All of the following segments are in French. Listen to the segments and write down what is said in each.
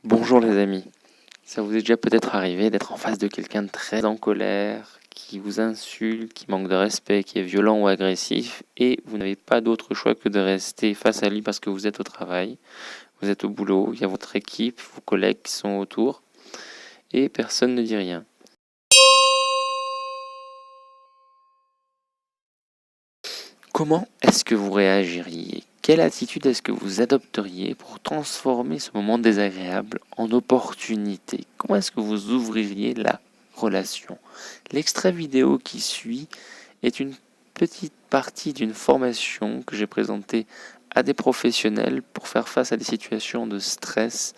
Bonjour les amis, ça vous est déjà peut-être arrivé d'être en face de quelqu'un de très en colère, qui vous insulte, qui manque de respect, qui est violent ou agressif, et vous n'avez pas d'autre choix que de rester face à lui parce que vous êtes au travail, vous êtes au boulot, il y a votre équipe, vos collègues qui sont autour, et personne ne dit rien. Comment est-ce que vous réagiriez? Quelle attitude est-ce que vous adopteriez pour transformer ce moment désagréable en opportunité? Comment est-ce que vous ouvririez la relation? L'extrait vidéo qui suit est une petite partie d'une formation que j'ai présentée à des professionnels pour faire face à des situations de stress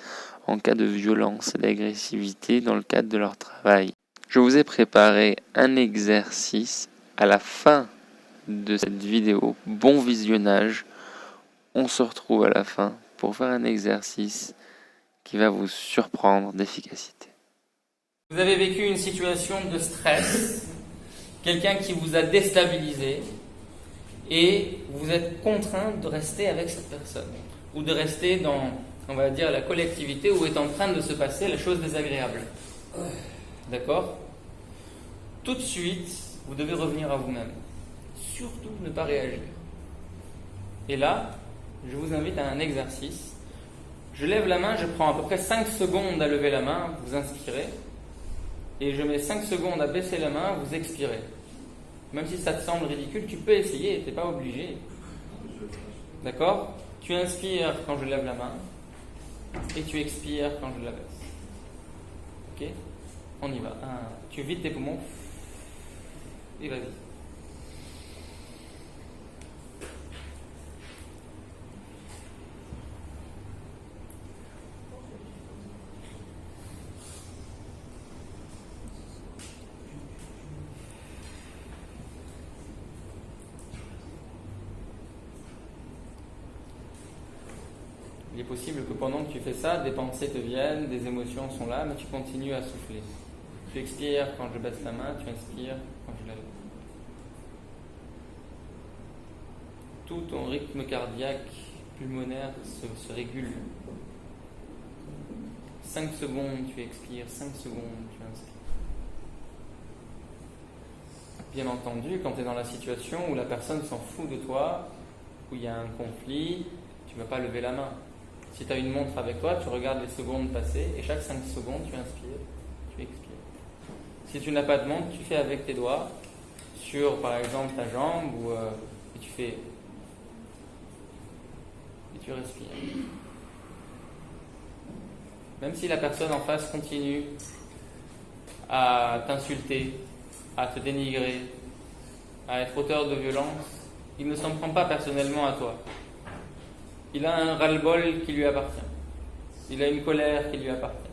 en cas de violence et d'agressivité dans le cadre de leur travail. Je vous ai préparé un exercice à la fin de cette vidéo. Bon visionnage. On se retrouve à la fin pour faire un exercice qui va vous surprendre d'efficacité. Vous avez vécu une situation de stress, quelqu'un qui vous a déstabilisé et vous êtes contraint de rester avec cette personne ou de rester dans, on va dire, la collectivité où est en train de se passer la chose désagréable. D'accord? Tout de suite, vous devez revenir à vous-même. Surtout ne pas réagir. Et là, je vous invite à un exercice. Je lève la main, je prends à peu près 5 secondes à lever la main, vous inspirez. Et je mets 5 secondes à baisser la main, vous expirez. Même si ça te semble ridicule, tu peux essayer, tu n'es pas obligé. D'accord? Tu inspires quand je lève la main et tu expires quand je la baisse. Ok? On y va. Tu vides tes poumons et vas-y. Il est possible que pendant que tu fais ça, des pensées te viennent, des émotions sont là, mais tu continues à souffler. Tu expires quand je baisse la main, tu inspires quand je la lève. Tout ton rythme cardiaque, pulmonaire se régule. 5 secondes, tu expires, 5 secondes, tu inspires. Bien entendu, quand tu es dans la situation où la personne s'en fout de toi, où il y a un conflit, tu ne vas pas lever la main. Si tu as une montre avec toi, tu regardes les secondes passer et chaque 5 secondes, tu inspires, tu expires. Si tu n'as pas de montre, tu fais avec tes doigts sur, par exemple, ta jambe et tu fais et tu respires. Même si la personne en face continue à t'insulter, à te dénigrer, à être auteur de violence, il ne s'en prend pas personnellement à toi. Il a un ras-le-bol qui lui appartient. Il a une colère qui lui appartient.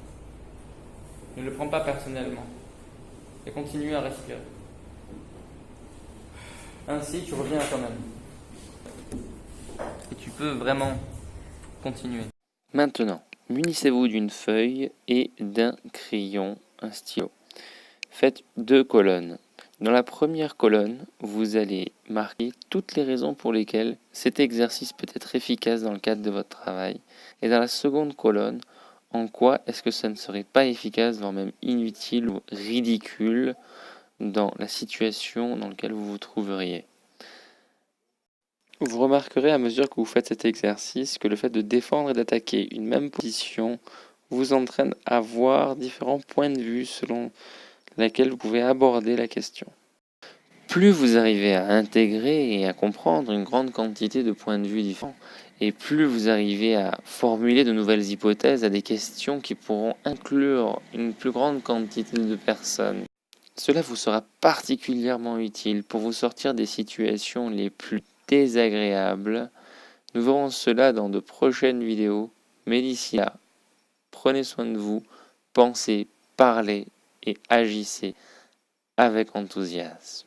Ne le prends pas personnellement. Et continue à respirer. Ainsi, tu reviens à toi-même. Et tu peux vraiment continuer. Maintenant, munissez-vous d'une feuille et d'un crayon, un stylo. Faites 2 colonnes. Dans la première colonne, vous allez marquer toutes les raisons pour lesquelles cet exercice peut être efficace dans le cadre de votre travail. Et dans la seconde colonne, en quoi est-ce que ça ne serait pas efficace, voire même inutile ou ridicule dans la situation dans laquelle vous vous trouveriez. Vous remarquerez à mesure que vous faites cet exercice que le fait de défendre et d'attaquer une même position vous entraîne à voir différents points de vue selon laquelle vous pouvez aborder la question. Plus vous arrivez à intégrer et à comprendre une grande quantité de points de vue différents, et plus vous arrivez à formuler de nouvelles hypothèses à des questions qui pourront inclure une plus grande quantité de personnes, cela vous sera particulièrement utile pour vous sortir des situations les plus désagréables. Nous verrons cela dans de prochaines vidéos, mais d'ici là, prenez soin de vous, pensez, parlez et agissez avec enthousiasme.